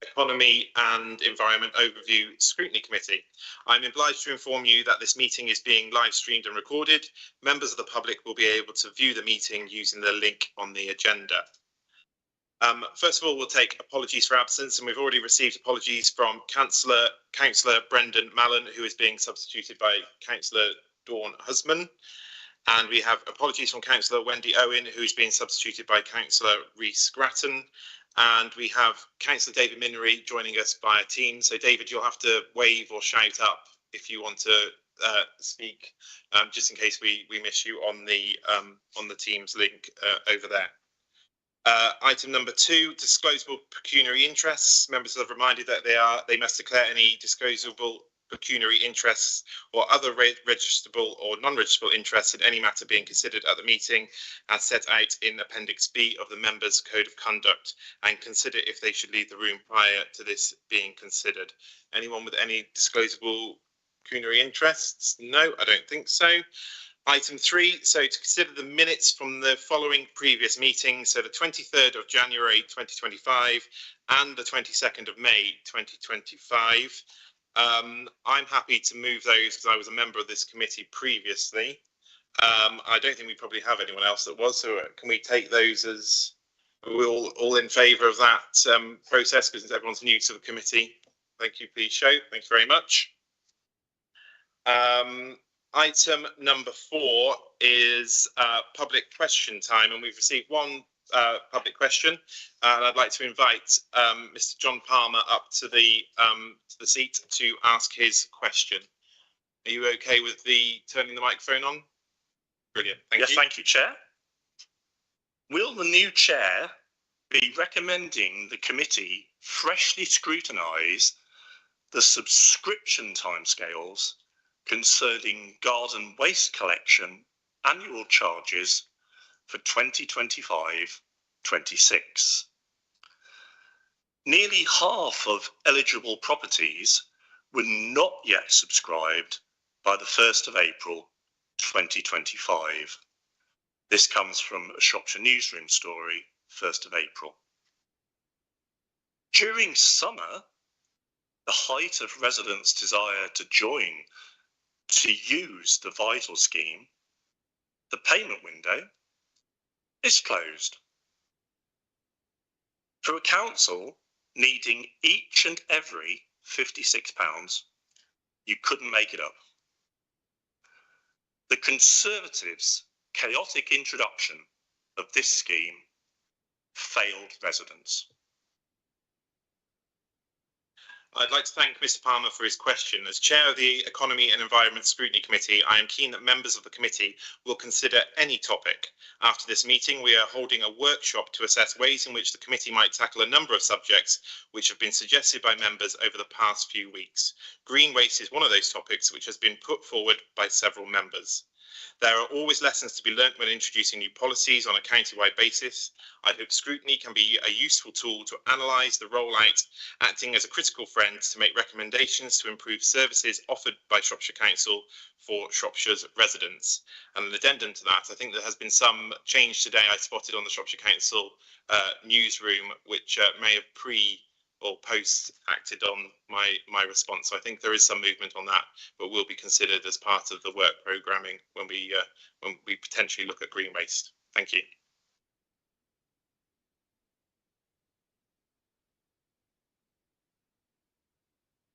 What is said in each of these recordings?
Economy and Environment Overview Scrutiny Committee. I'm obliged to inform you that this meeting is being live streamed and recorded. Members of the public will be able to view the meeting using the link on the agenda. First of all, we'll take apologies for absence, and we've already received apologies from Councillor Brendan Mallon, who is being substituted by Councillor Dawn Husman. And we have apologies from Councillor Wendy Owen, who's being substituted by Councillor Rhys Grattan. And we have Councillor David Minery joining us via Teams. So David, you'll have to wave or shout up if you want to speak, just in case we miss you on the Teams link over there. Item number 2, disclosable pecuniary interests. Members are reminded that they must declare any disclosable pecuniary interests or other registrable or non-registrable interests in any matter being considered at the meeting as set out in Appendix B of the Members' Code of Conduct, and consider if they should leave the room prior to this being considered. Anyone with any disclosable pecuniary interests? No, I don't think so. Item 3, so to consider the minutes from the following previous meetings, so the 23rd of January 2025 and the 22nd of May 2025. I'm happy to move those because I was a member of this committee previously. I don't think we probably have anyone else that was, so can we take those as we're all in favour of that process, because everyone's new to the committee? Thank you, please show. Thank you very much. Item number 4 is public question time, and we've received one public question, and I'd like to invite Mr. John Palmer up to the seat to ask his question. Are you okay with turning the microphone on? Brilliant. Thank you. Yes, thank you, Chair. Will the new chair be recommending the committee freshly scrutinise the subscription timescales concerning garden waste collection annual charges for 2025-26. Nearly half of eligible properties were not yet subscribed by the 1st of April 2025. This comes from a Shropshire Newsroom story, 1st of April. During summer, the height of residents' desire to use the Vital scheme, the payment window is closed. For a council needing each and every £56, you couldn't make it up. The Conservatives' chaotic introduction of this scheme failed residents. I'd like to thank Mr. Palmer for his question. As Chair of the Economy and Environment Scrutiny Committee, I am keen that members of the committee will consider any topic. After this meeting, we are holding a workshop to assess ways in which the committee might tackle a number of subjects which have been suggested by members over the past few weeks. Green waste is one of those topics which has been put forward by several members. There are always lessons to be learnt when introducing new policies on a county-wide basis. I hope Scrutiny can be a useful tool to analyse the rollout, acting as a critical friend to make recommendations to improve services offered by Shropshire Council for Shropshire's residents. And an addendum to that, I think there has been some change today I spotted on the Shropshire Council newsroom, which may have or post acted on my response. So I think there is some movement on that, but will be considered as part of the work programming when we potentially look at green waste. Thank you.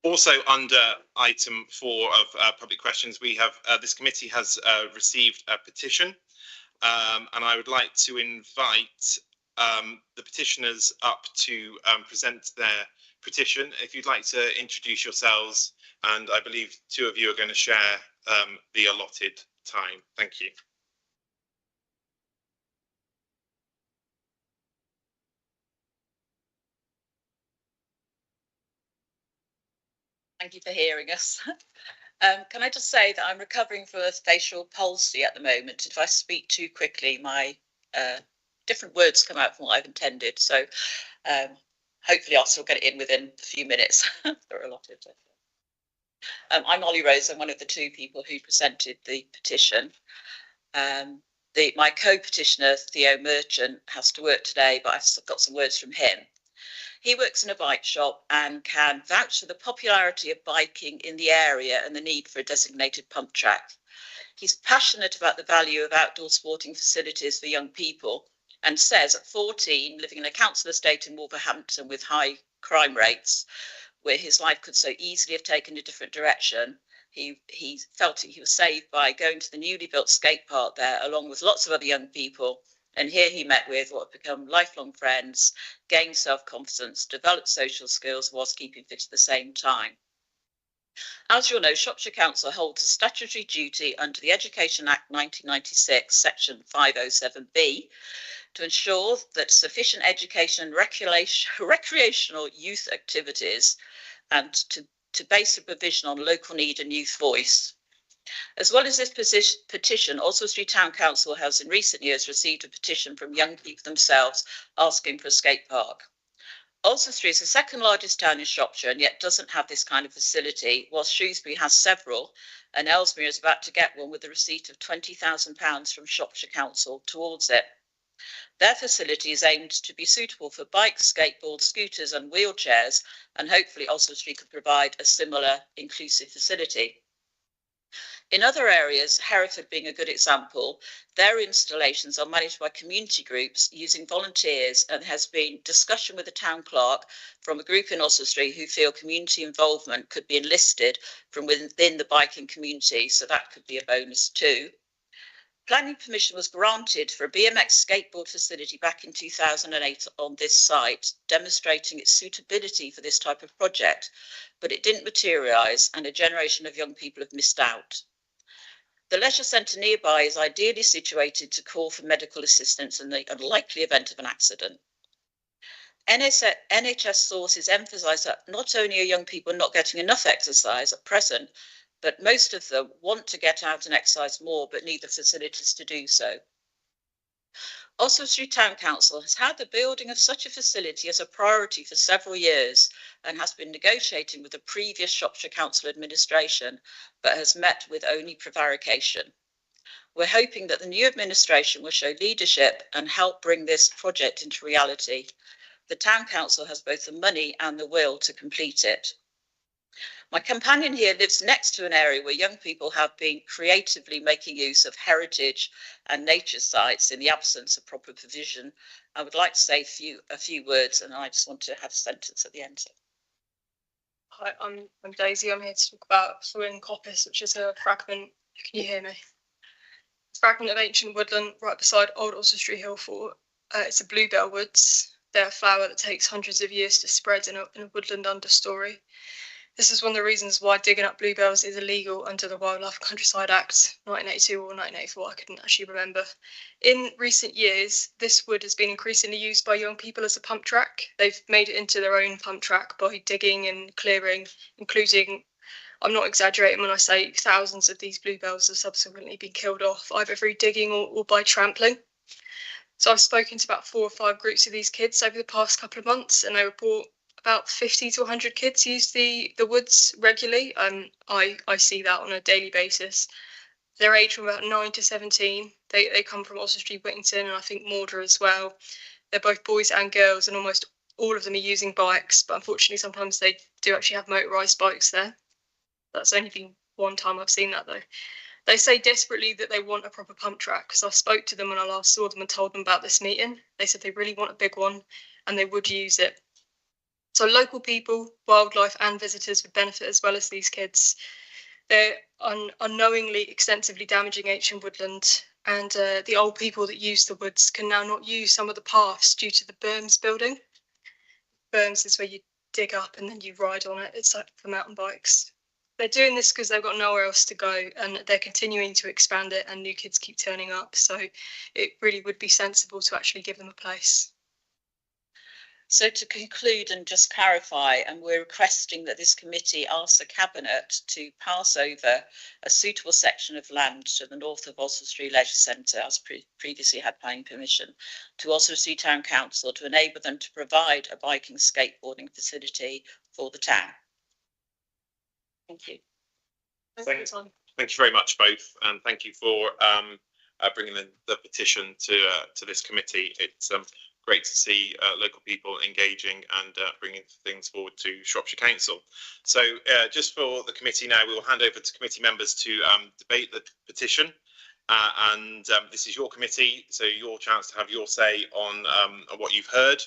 Also, under item 4 of public questions, we have this committee has received a petition, and I would like to invite the petitioners up to present their petition. If you'd like to introduce yourselves, and I believe 2 of you are going to share the allotted time. Thank you. Thank you for hearing us. Can I just say that I'm recovering from a facial palsy at the moment. If I speak too quickly, my different words come out from what I've intended. So hopefully I'll still get it in within a few minutes. They're allotted. I'm Ollie Rose. I'm one of the 2 people who presented the petition. My co-petitioner, Theo Merchant, has to work today, but I've got some words from him. He works in a bike shop and can vouch for the popularity of biking in the area and the need for a designated pump track. He's passionate about the value of outdoor sporting facilities for young people and says at 14, living in a council estate in Wolverhampton with high crime rates, where his life could so easily have taken a different direction, he felt he was saved by going to the newly built skate park there, along with lots of other young people. And here he met with what have become lifelong friends, gained self-confidence, developed social skills whilst keeping fit at the same time. As you'll know, Shropshire Council holds a statutory duty under the Education Act 1996, section 507B, to ensure that sufficient education and recreational youth activities and to base the provision on local need and youth voice. As well as this petition, Oswestry Town Council has in recent years received a petition from young people themselves asking for a skate park. Oswestry is the second largest town in Shropshire and yet doesn't have this kind of facility, whilst Shrewsbury has several, and Ellesmere is about to get one with the receipt of £20,000 from Shropshire Council towards it. Their facility is aimed to be suitable for bikes, skateboards, scooters and wheelchairs, and hopefully Oswestry could provide a similar inclusive facility. In other areas, Hereford being a good example, their installations are managed by community groups using volunteers, and has been discussion with the town clerk from a group in Oswestry who feel community involvement could be enlisted from within the biking community, so that could be a bonus too. Planning permission was granted for a BMX skateboard facility back in 2008 on this site, demonstrating its suitability for this type of project, but it didn't materialise and a generation of young people have missed out. The leisure centre nearby is ideally situated to call for medical assistance in the unlikely event of an accident. NHS sources emphasise that not only are young people not getting enough exercise at present, but most of them want to get out and exercise more, but need the facilities to do so. Oswestry Town Council has had the building of such a facility as a priority for several years and has been negotiating with the previous Shropshire Council administration, but has met with only prevarication. We're hoping that the new administration will show leadership and help bring this project into reality. The Town Council has both the money and the will to complete it. My companion here lives next to an area where young people have been creatively making use of heritage and nature sites in the absence of proper provision. I would like to say a few words, and I just want to have a sentence at the end. Hi, I'm Daisy. I'm here to talk about Llwyn Coppice, which is a fragment. Can you hear me? A fragment of ancient woodland right beside Old Oswestry Hill Fort. It's a bluebell woods. They're a flower that takes hundreds of years to spread in a woodland understory. This is one of the reasons why digging up bluebells is illegal under the Wildlife and Countryside Act 1982 or 1984, I couldn't actually remember. In recent years, this wood has been increasingly used by young people as a pump track. They've made it into their own pump track by digging and clearing, including, I'm not exaggerating when I say thousands of these bluebells have subsequently been killed off, either through digging or by trampling. So I've spoken to about 4 or 5 groups of these kids over the past couple of months, and they report about 50 to 100 kids use the woods regularly. I see that on a daily basis. They're aged from about 9 to 17. They come from Oswestry, Whittington, and I think Mauldre as well. They're both boys and girls, and almost all of them are using bikes, but unfortunately sometimes they do actually have motorised bikes there. That's only been one time I've seen that though. They say desperately that they want a proper pump track, because I spoke to them when I last saw them and told them about this meeting. They said they really want a big one and they would use it. So local people, wildlife and visitors would benefit as well as these kids. They're unknowingly extensively damaging ancient woodland, and the old people that use the woods can now not use some of the paths due to the berms building. Berms is where you dig up and then you ride on it. It's like for mountain bikes. They're doing this because they've got nowhere else to go, and they're continuing to expand it, and new kids keep turning up. So it really would be sensible to actually give them a place. So to conclude and just clarify, and we're requesting that this committee ask the Cabinet to pass over a suitable section of land to the north of Oswestry Leisure Centre, as previously had planning permission, to Oswestry Town Council to enable them to provide a biking skateboarding facility for the town. Thank you. Thank you very much, both, and thank you for bringing the petition to this committee. It's great to see local people engaging and bringing things forward to Shropshire Council. So just for the committee now, we will hand over to committee members to debate the petition. This is your committee, so your chance to have your say on what you've heard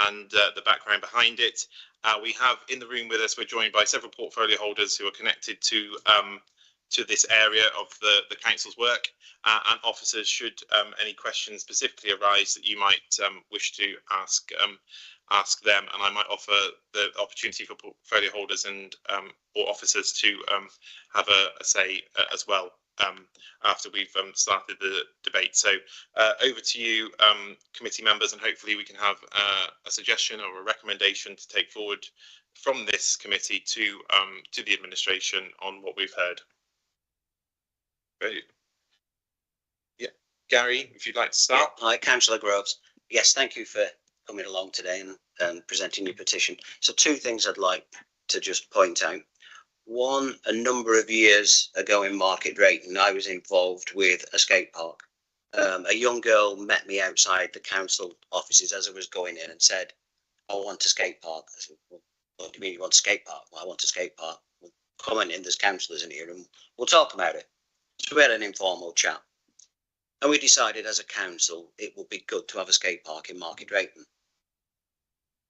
and the background behind it. We have in the room with us, we're joined by several portfolio holders who are connected to this area of the council's work, and officers, should any questions specifically arise that you might wish to ask them, and I might offer the opportunity for portfolio holders and or officers to have a say as well after we've started the debate. So over to you, committee members, and hopefully we can have a suggestion or a recommendation to take forward from this committee to the administration on what we've heard. Great. Yeah, Gary, if you'd like to start. Yeah. Hi, Councillor Groves. Yes, thank you for coming along today and presenting your petition. So 2 things I'd like to just point out. One, a number of years ago in Market Drayton, I was involved with a skate park. A young girl met me outside the council offices as I was going in and said, I want a skate park. I said, well, what do you mean you want a skate park? Well, I want a skate park. Well, come on in, there's councillors in here and we'll talk about it. So we had an informal chat. And we decided as a council, it would be good to have a skate park in Market Drayton.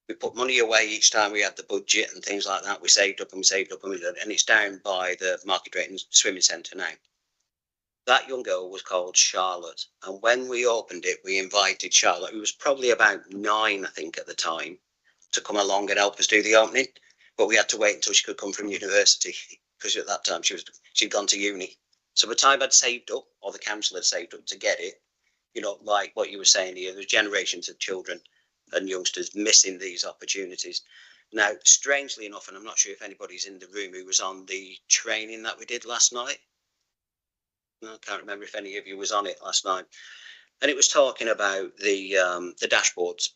We put money away each time we had the budget and things like that. We saved up and we saved up and we did, and it's down by the Market Drayton Swimming Centre now. That young girl was called Charlotte, and when we opened it, we invited Charlotte, who was probably about 9, I think, at the time, to come along and help us do the opening. But we had to wait until she could come from university, because at that time she'd gone to uni. So by the time I'd saved up, or the council had saved up to get it, you know, like what you were saying here, there's generations of children and youngsters missing these opportunities. Now, strangely enough, and I'm not sure if anybody's in the room who was on the training that we did last night. No, I can't remember if any of you was on it last night. And it was talking about the dashboards.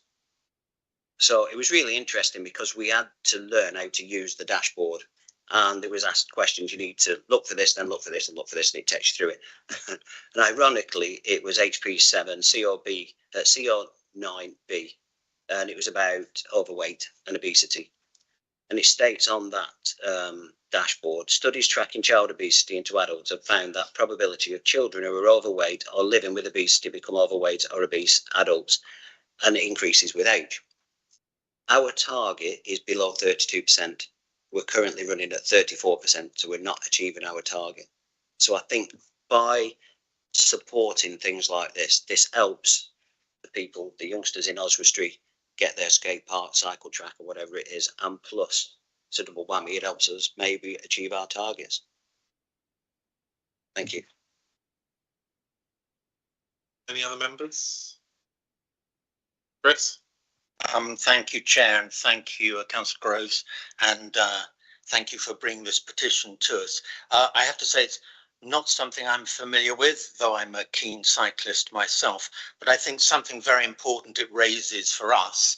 So it was really interesting because we had to learn how to use the dashboard. And it was asked questions, you need to look for this, then look for this, and look for this, and it takes you through it. And ironically, it was HP7 CO9B. And it was about overweight and obesity. And it states on that dashboard, studies tracking child obesity into adults have found that probability of children who are overweight or living with obesity become overweight or obese adults, and it increases with age. Our target is below 32%. We're currently running at 34%, so we're not achieving our target. So I think by supporting things like this helps the people, the youngsters in Oswestry, get their skate park, cycle track, or whatever it is, and plus, it's a double whammy, it helps us maybe achieve our targets. Thank you. Any other members? Chris? Thank you, Chair, and thank you, Councillor Groves, and thank you for bringing this petition to us. I have to say it's not something I'm familiar with, though I'm a keen cyclist myself, but I think something very important it raises for us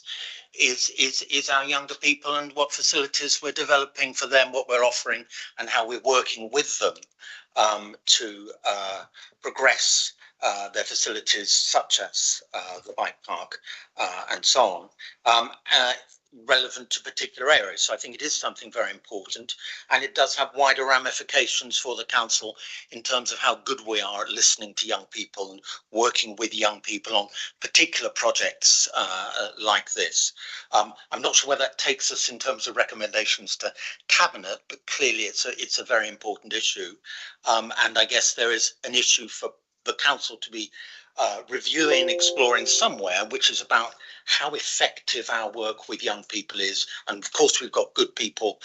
is our younger people and what facilities we're developing for them, what we're offering, and how we're working with them to progress their facilities, such as the bike park and so on, relevant to particular areas. So I think it is something very important, and it does have wider ramifications for the council in terms of how good we are at listening to young people and working with young people on particular projects like this. I'm not sure where that takes us in terms of recommendations to Cabinet, but clearly it's a very important issue, and I guess there is an issue for the council to be reviewing, exploring somewhere, which is about how effective our work with young people is. And of course, we've got good people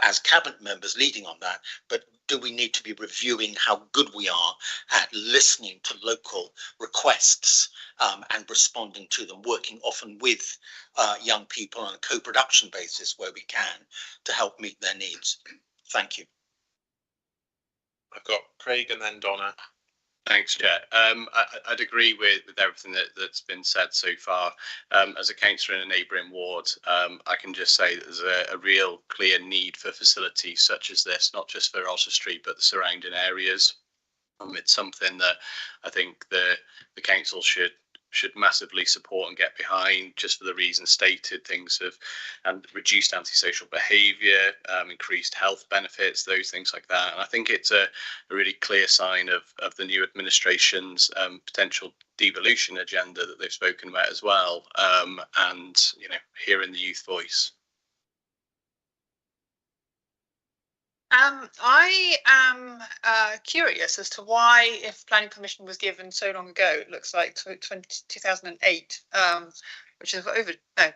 as cabinet members leading on that, but do we need to be reviewing how good we are at listening to local requests and responding to them, working often with young people on a co-production basis where we can to help meet their needs? Thank you. I've got Craig and then Donna. Thanks, Chair. I'd agree with everything that's been said so far. As a councillor in a neighbouring ward, I can just say that there's a real clear need for facilities such as this, not just for Oswestry, but the surrounding areas. It's something that I think the council should should massively support and get behind, just for the reasons stated, things of and reduced antisocial behaviour, increased health benefits, those things like that. And I think it's a really clear sign of the new administration's potential devolution agenda that they've spoken about as well, and hearing the youth voice. I am curious as to why, if planning permission was given so long ago, it looks like 2008, which is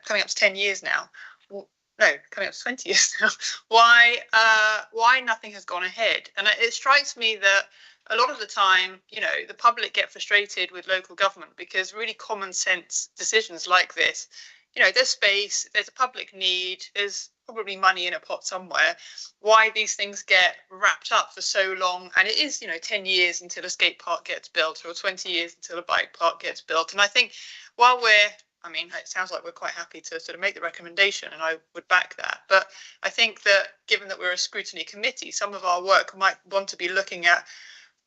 coming up to 10 years now. Coming up to 20 years now. Why nothing has gone ahead? And it strikes me that a lot of the time, the public get frustrated with local government because really common sense decisions like this, there's space, there's a public need, there's probably money in a pot somewhere. Why these things get wrapped up for so long? And it is, 10 years until a skate park gets built, or 20 years until a bike park gets built. And I think while it sounds like we're quite happy to sort of make the recommendation, and I would back that. But I think that given that we're a scrutiny committee, some of our work might want to be looking at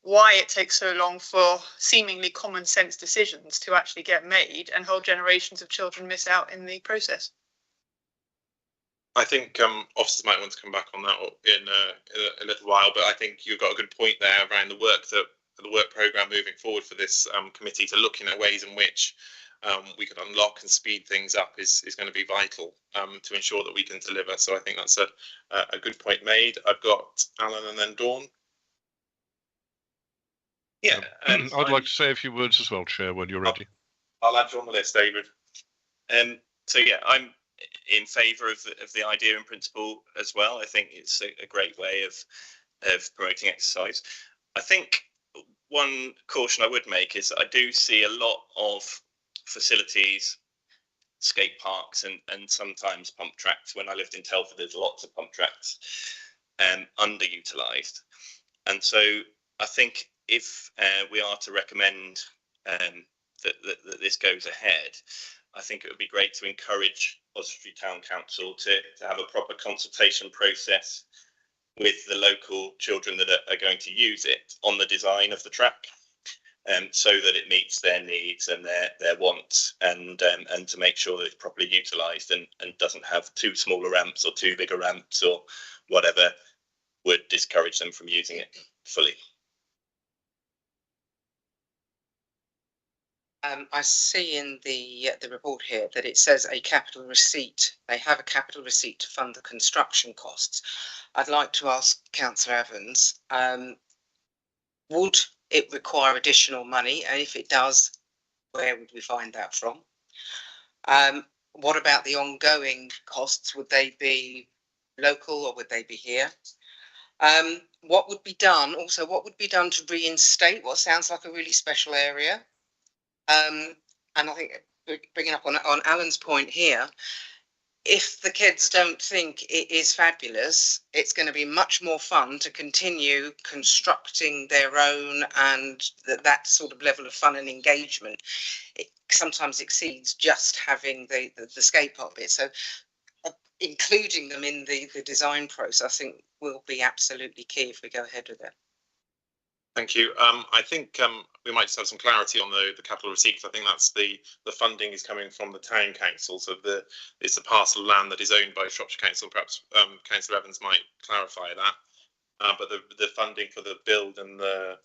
why it takes so long for seemingly common sense decisions to actually get made, and whole generations of children miss out in the process. I think officers might want to come back on that in a little while, but I think you've got a good point there around the work programme moving forward for this committee, to looking at ways in which we could unlock and speed things up is going to be vital to ensure that we can deliver. So I think that's a good point made. I've got Alan and then Dawn. Yeah, I'd like to say a few words as well, Chair, when you're ready. I'll add you on the list, David. So yeah, I'm in favour of the idea in principle as well. I think it's a great way of promoting exercise. I think one caution I would make is that I do see a lot of facilities, skate parks and sometimes pump tracks. When I lived in Telford, there's lots of pump tracks underutilised. And so I think if we are to recommend that this goes ahead, I think it would be great to encourage Oswestry Town Council to have a proper consultation process with the local children that are going to use it on the design of the track, so that it meets their needs and their wants, and to make sure that it's properly utilised and doesn't have too smaller ramps or too bigger ramps or whatever would discourage them from using it fully. I see in the report here that it says a capital receipt. They have a capital receipt to fund the construction costs. I'd like to ask Councillor Evans, would it require additional money? And if it does, where would we find that from? What about the ongoing costs? Would they be local or would they be here? What would be done? Also, what would be done to reinstate what sounds like a really special area? And I think bringing up on Alan's point here, if the kids don't think it is fabulous, it's going to be much more fun to continue constructing their own, and that sort of level of fun and engagement, it sometimes exceeds just having the skate park bit. So including them in the design process, I think, will be absolutely key if we go ahead with it. Thank you. I think we might just have some clarity on the capital receipts. I think that's the funding is coming from the town council, so it's a parcel of land that is owned by Shropshire Council. Perhaps Councillor Evans might clarify that. But the funding for the build and the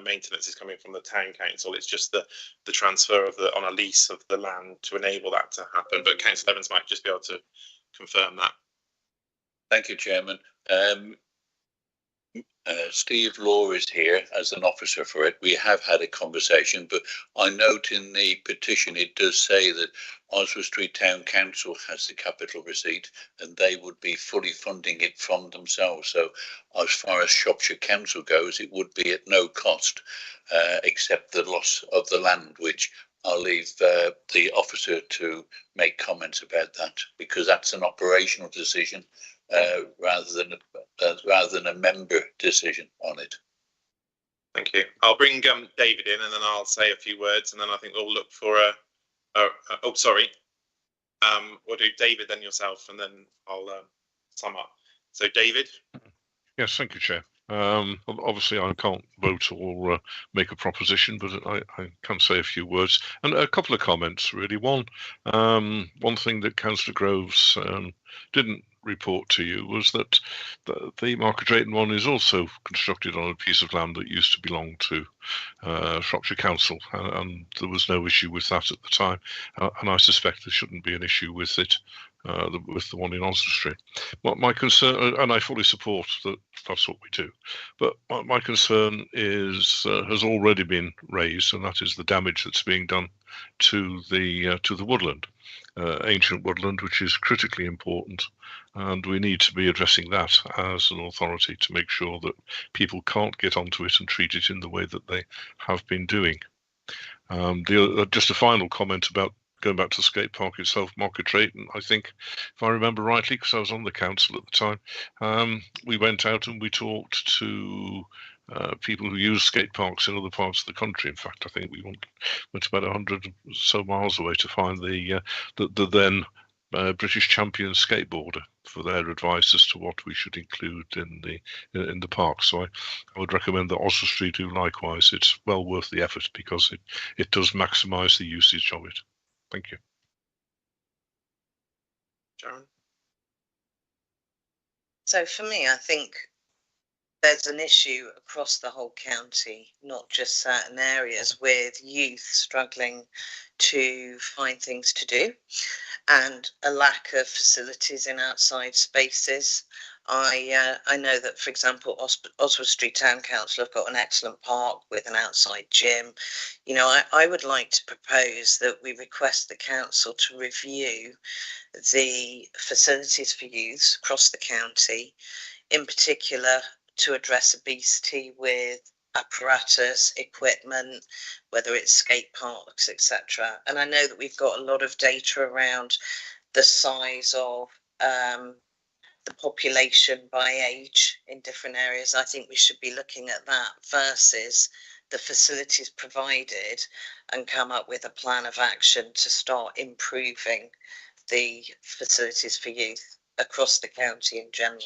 maintenance is coming from the town council. It's just the transfer of on a lease of the land to enable that to happen. But Councillor Evans might just be able to confirm that. Thank you, Chairman. Steve Law is here as an officer for it. We have had a conversation, but I note in the petition it does say that Oswestry Town Council has the capital receipt and they would be fully funding it from themselves. So as far as Shropshire Council goes, it would be at no cost except the loss of the land, which I'll leave the officer to make comments about that, because that's an operational decision rather than a member decision on it. Thank you. I'll bring David in, and then I'll say a few words, and then I think we'll look for oh, sorry. We'll do David, then yourself, and then I'll sum up. So, David. Yes, thank you, Chair. Obviously, I can't vote or make a proposition, but I can say a few words and a couple of comments. Really, one thing that Councillor Groves didn't report to you was that the Market Drayton one is also constructed on a piece of land that used to belong to Shropshire Council, and there was no issue with that at the time, and I suspect there shouldn't be an issue with it. With the one in Oswald Street. My concern, and I fully support that that's what we do, but my concern is has already been raised, and that is the damage that's being done to the woodland, ancient woodland, which is critically important, and we need to be addressing that as an authority to make sure that people can't get onto it and treat it in the way that they have been doing. Just a final comment about going back to the skate park itself, Market Drayton, I think, if I remember rightly, because I was on the council at the time, we went out and we talked to people who use skate parks in other parts of the country. In fact, I think we went about 100 or so miles away to find the then British champion skateboarder for their advice as to what we should include in the park. So I would recommend that Oswald Street do likewise. It's well worth the effort because it does maximise the usage of it. Thank you. Sharon? So for me, I think there's an issue across the whole county, not just certain areas, with youth struggling to find things to do and a lack of facilities in outside spaces. I know that, for example, Oswald Street Town Council have got an excellent park with an outside gym. You know, I would like to propose that we request the council to review the facilities for youths across the county, in particular to address obesity with apparatus, equipment, whether it's skate parks, etc. And I know that we've got a lot of data around the size of the population by age in different areas. I think we should be looking at that versus the facilities provided and come up with a plan of action to start improving the facilities for youth across the county in general.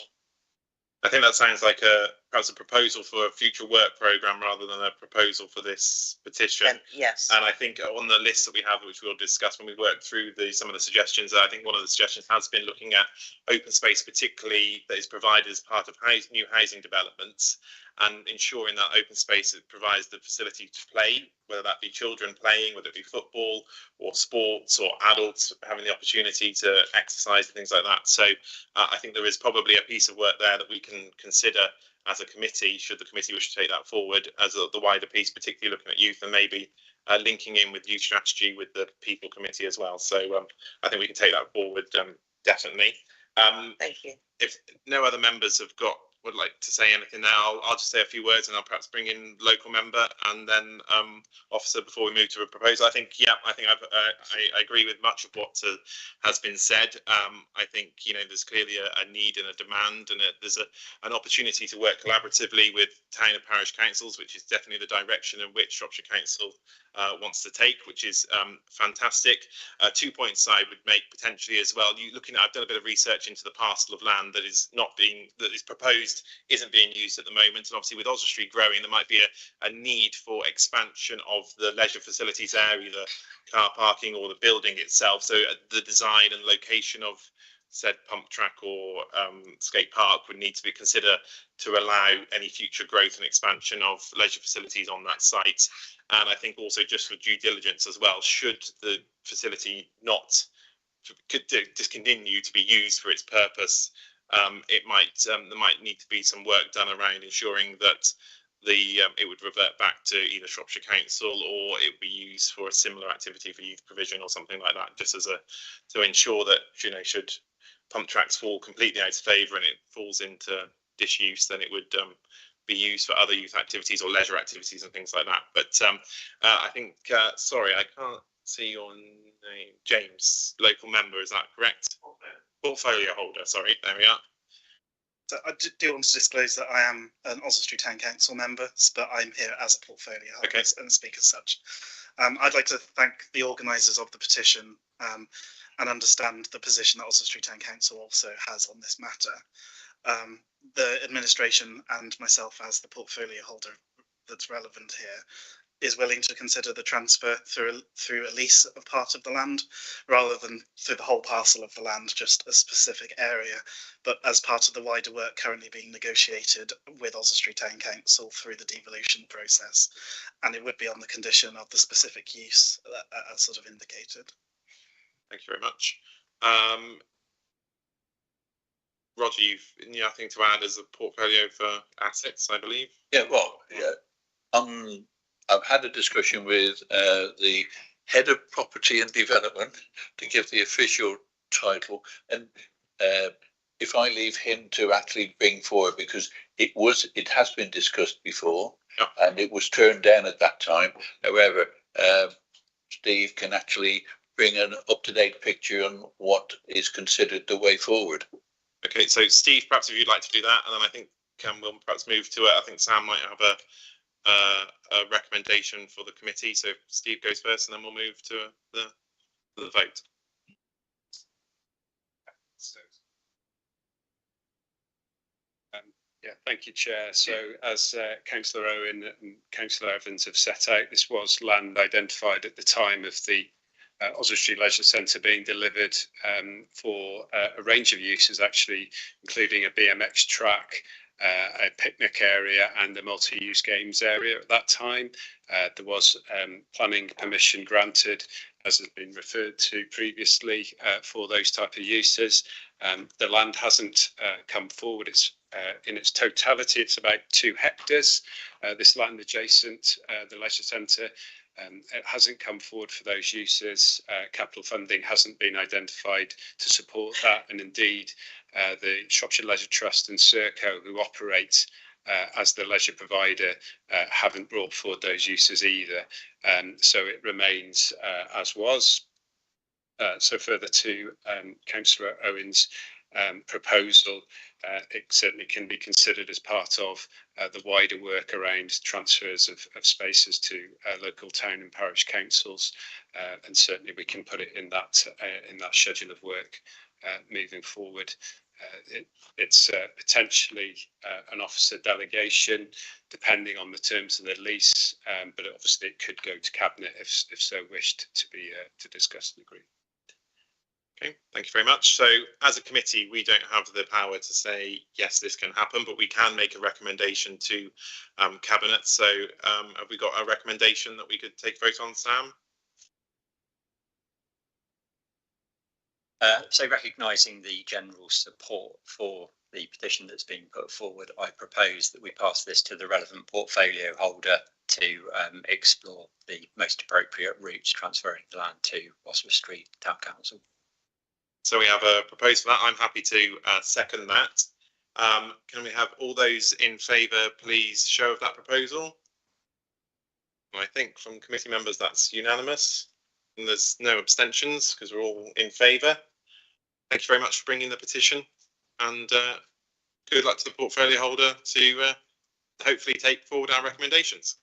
I think that sounds like perhaps a proposal for a future work programme rather than a proposal for this petition. Yes. And I think on the list that we have, which we'll discuss when we work through some of the suggestions, I think one of the suggestions has been looking at open space, particularly that is provided as part of new housing developments, and ensuring that open space provides the facility to play, whether that be children playing, whether it be football or sports, or adults having the opportunity to exercise and things like that. So I think there is probably a piece of work there that we can consider as a committee, should the committee wish to take that forward as the wider piece, particularly looking at youth and maybe linking in with youth strategy with the people committee as well. So I think we can take that forward, definitely. Thank you. If no other members would like to say anything now, I'll just say a few words and I'll perhaps bring in local member and then officer before we move to a proposal. I think I agree with much of what has been said. I think there's clearly a need and a demand, and there's an opportunity to work collaboratively with town and parish councils, which is definitely the direction in which Shropshire Council wants to take, which is fantastic. 2 points I would make potentially as well. I've done a bit of research into the parcel of land that is proposed isn't being used at the moment, and obviously with Oswald Street growing, there might be a need for expansion of the leisure facilities area, the car parking or the building itself. So the design and location of said pump track or skate park would need to be considered to allow any future growth and expansion of leisure facilities on that site. And I think also just for due diligence as well, should the facility not discontinue to be used for its purpose, there might need to be some work done around ensuring that it would revert back to either Shropshire Council or it would be used for a similar activity for youth provision or something like that, just to ensure that should pump tracks fall completely out of favour and it falls into disuse, then it would be used for other youth activities or leisure activities and things like that. But I think sorry, I can't see your name. James, local member, is that correct? Portfolio holder, sorry, there we are. So I do want to disclose that I am an Oswald Street Town Council member, but I'm here as a portfolio holder and speak as such. I'd like to thank the organisers of the petition and understand the position that Oswald Street Town Council also has on this matter. The administration and myself as the portfolio holder that's relevant here is willing to consider the transfer through a lease of part of the land rather than through the whole parcel of the land, just a specific area, but as part of the wider work currently being negotiated with Oswestry Town Council through the devolution process. And it would be on the condition of the specific use as sort of indicated. Thank you very much. Roger, you've nothing to add as a portfolio for assets, I believe? Yeah, well, yeah. I've had a discussion with the head of property and development to give the official title, and if I leave him to actually bring forward, because it has been discussed before, yeah, and it was turned down at that time. However, Steve can actually bring an up-to-date picture on what is considered the way forward. Okay, so Steve, perhaps if you'd like to do that, and then I think we'll perhaps move to it. I think Sam might have a recommendation for the committee. So if Steve goes first, and then we'll move to the vote. Yeah, thank you, Chair. So as Councillor Owen and Councillor Evans have set out, this was land identified at the time of the Oswestry Leisure Centre being delivered for a range of uses, actually, including a BMX track, a picnic area and a multi-use games area at that time. There was planning permission granted, as has been referred to previously, for those type of uses. The land hasn't come forward. It's in its totality, it's about 2 hectares. This land adjacent the leisure centre, it hasn't come forward for those uses. Capital funding hasn't been identified to support that, and indeed the Shropshire Leisure Trust and Serco, who operate as the leisure provider, haven't brought forward those uses either. So it remains as was. So further to Councillor Owen's proposal, it certainly can be considered as part of the wider work around transfers of spaces to local town and parish councils, and certainly we can put it in that schedule of work moving forward. It's potentially an officer delegation, depending on the terms of the lease, but obviously it could go to cabinet if so wished to be to discuss and agree. Okay, thank you very much. So as a committee, we don't have the power to say, yes, this can happen, but we can make a recommendation to cabinet. So have we got a recommendation that we could take vote on, Sam? So recognising the general support for the petition that's been put forward, I propose that we pass this to the relevant portfolio holder to explore the most appropriate routes transferring the land to Oswestry Town Council. So we have a proposal for that. I'm happy to second that. Can we have all those in favour, please, show of that proposal? And I think from committee members that's unanimous, and there's no abstentions because we're all in favour. Thank you very much for bringing the petition, and good luck to the portfolio holder to hopefully take forward our recommendations.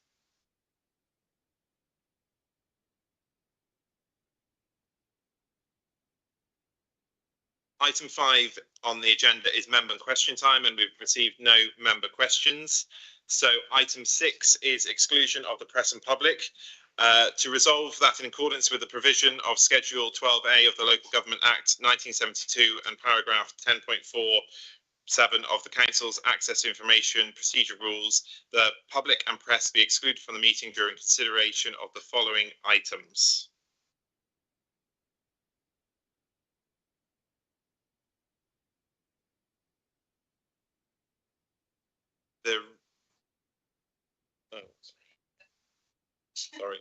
Item 5 on the agenda is member question time, and we've received no member questions. So item 6 is exclusion of the press and public. To resolve that in accordance with the provision of Schedule 12A of the Local Government Act 1972 and paragraph 10.47 of the Council's Access to Information Procedure Rules, the public and press be excluded from the meeting during consideration of the following items. Sorry.